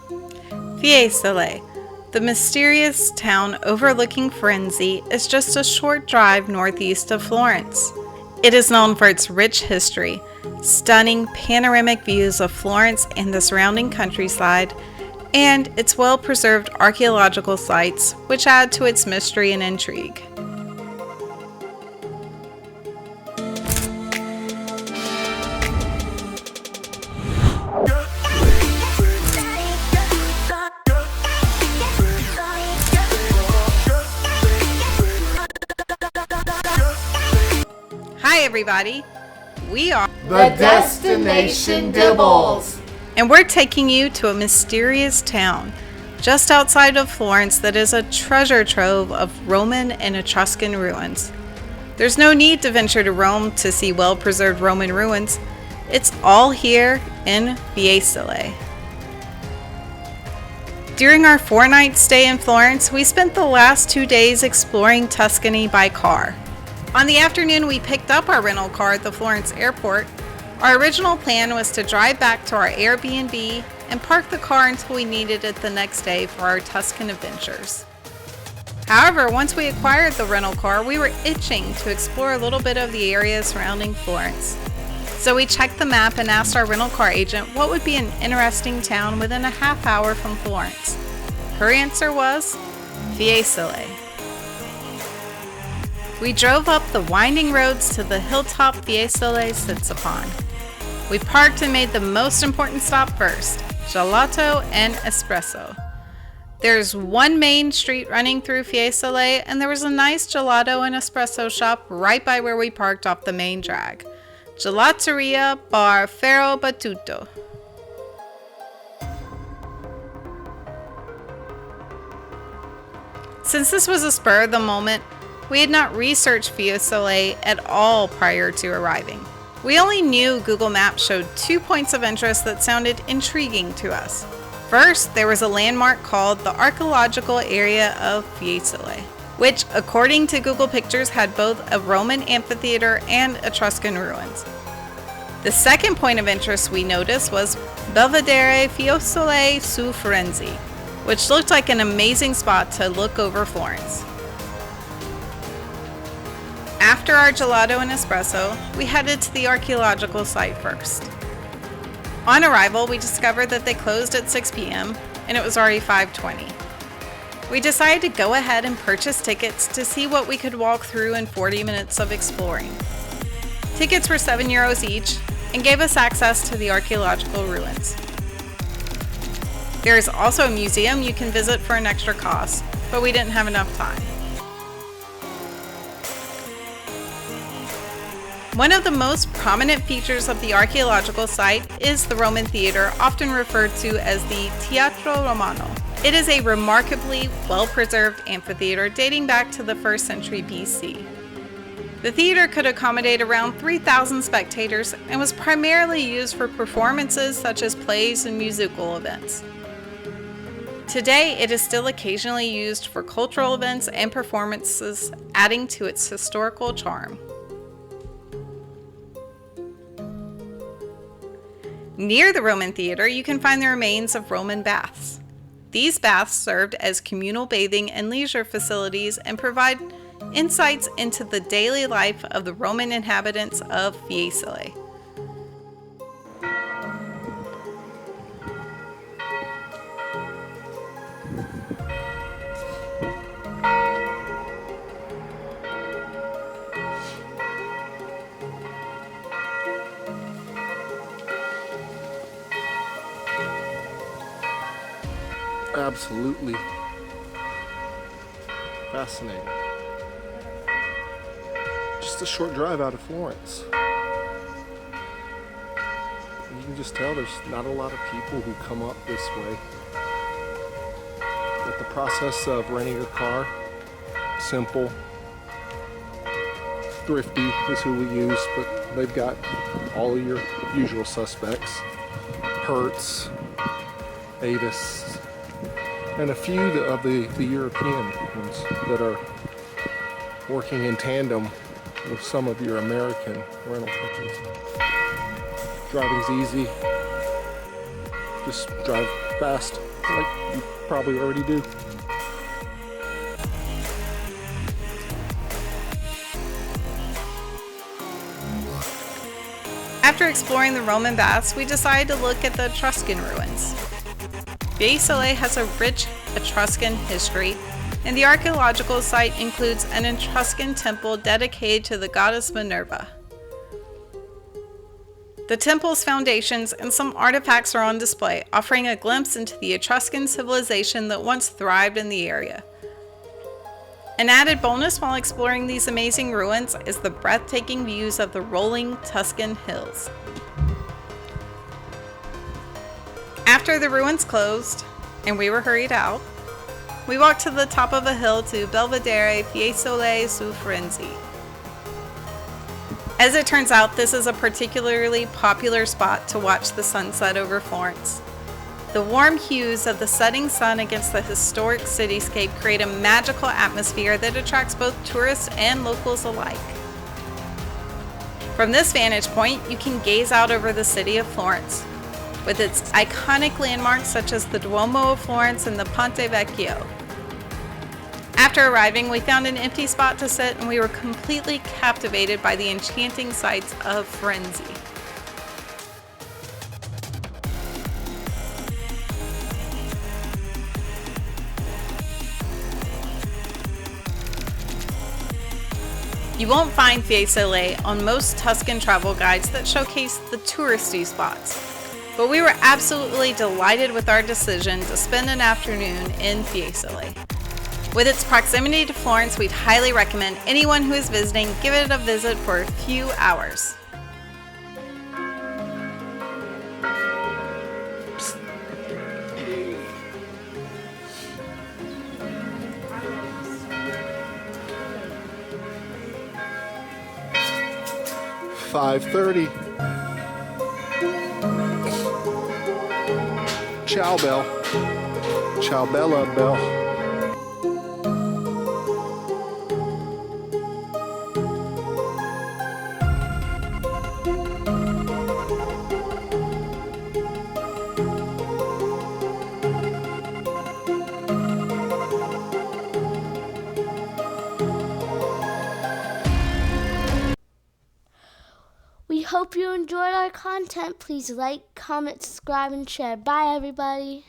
Fiesole, the mysterious town overlooking Firenze, is just a short drive northeast of Florence. It is known for its rich history, stunning panoramic views of Florence and the surrounding countryside, and its well-preserved archaeological sites, which add to its mystery and intrigue. Hi everybody, we are The Destination Dibbles, and we're taking you to a mysterious town just outside of Florence that is a treasure trove of Roman and Etruscan ruins. There's no need to venture to Rome to see well-preserved Roman ruins. It's all here in Fiesole. During our 4-night stay in Florence, we spent the last 2 days exploring Tuscany by car. On the afternoon, we picked up our rental car at the Florence airport. Our original plan was to drive back to our Airbnb and park the car until we needed it the next day for our Tuscan adventures. However, once we acquired the rental car, we were itching to explore a little bit of the area surrounding Florence. So we checked the map and asked our rental car agent what would be an interesting town within a half hour from Florence. Her answer was Fiesole. We drove up the winding roads to the hilltop Fiesole sits upon. We parked and made the most important stop first, gelato and espresso. There's one main street running through Fiesole, and there was a nice gelato and espresso shop right by where we parked off the main drag. Gelateria Bar Ferro Battuto. Since this was a spur of the moment, we had not researched Fiesole at all prior to arriving. We only knew Google Maps showed 2 points of interest that sounded intriguing to us. First, there was a landmark called the Archaeological Area of Fiesole, which, according to Google Pictures, had both a Roman amphitheater and Etruscan ruins. The second point of interest we noticed was Belvedere Fiesole su Firenze, which looked like an amazing spot to look over Florence. After our gelato and espresso, we headed to the archaeological site first. On arrival, we discovered that they closed at 6 p.m. and it was already 5:20. We decided to go ahead and purchase tickets to see what we could walk through in 40 minutes of exploring. Tickets were €7 each and gave us access to the archaeological ruins. There is also a museum you can visit for an extra cost, but we didn't have enough time. One of the most prominent features of the archaeological site is the Roman theater, often referred to as the Teatro Romano. It is a remarkably well-preserved amphitheater dating back to the 1st century BC. The theater could accommodate around 3,000 spectators and was primarily used for performances such as plays and musical events. Today, it is still occasionally used for cultural events and performances, adding to its historical charm. Near the Roman theater, you can find the remains of Roman baths. These baths served as communal bathing and leisure facilities and provide insights into the daily life of the Roman inhabitants of Fiesole. Absolutely fascinating. Just a short drive out of Florence. You can just tell there's not a lot of people who come up this way. But the process of renting a car, simple. Thrifty is who we use, but they've got all of your usual suspects. Hertz, Avis, and a few of the European ones that are working in tandem with some of your American rental companies. Driving's easy. Just drive fast, like you probably already do. After exploring the Roman baths, we decided to look at the Etruscan ruins. Fiesole has a rich Etruscan history, and the archaeological site includes an Etruscan temple dedicated to the goddess Minerva. The temple's foundations and some artifacts are on display, offering a glimpse into the Etruscan civilization that once thrived in the area. An added bonus while exploring these amazing ruins is the breathtaking views of the rolling Tuscan hills. After the ruins closed, and we were hurried out, we walked to the top of a hill to Belvedere Fiesole su Firenze. As it turns out, this is a particularly popular spot to watch the sunset over Florence. The warm hues of the setting sun against the historic cityscape create a magical atmosphere that attracts both tourists and locals alike. From this vantage point, you can gaze out over the city of Florence, with its iconic landmarks such as the Duomo of Florence and the Ponte Vecchio. After arriving, we found an empty spot to sit, and we were completely captivated by the enchanting sights of Firenze. You won't find Fiesole on most Tuscan travel guides that showcase the touristy spots, but we were absolutely delighted with our decision to spend an afternoon in Fiesole. With its proximity to Florence, we'd highly recommend anyone who is visiting give it a visit for a few hours. $5:30. Ciao bell. Ciao bella bell. We hope you enjoyed our content. Please like, comment, subscribe, and share. Bye, everybody.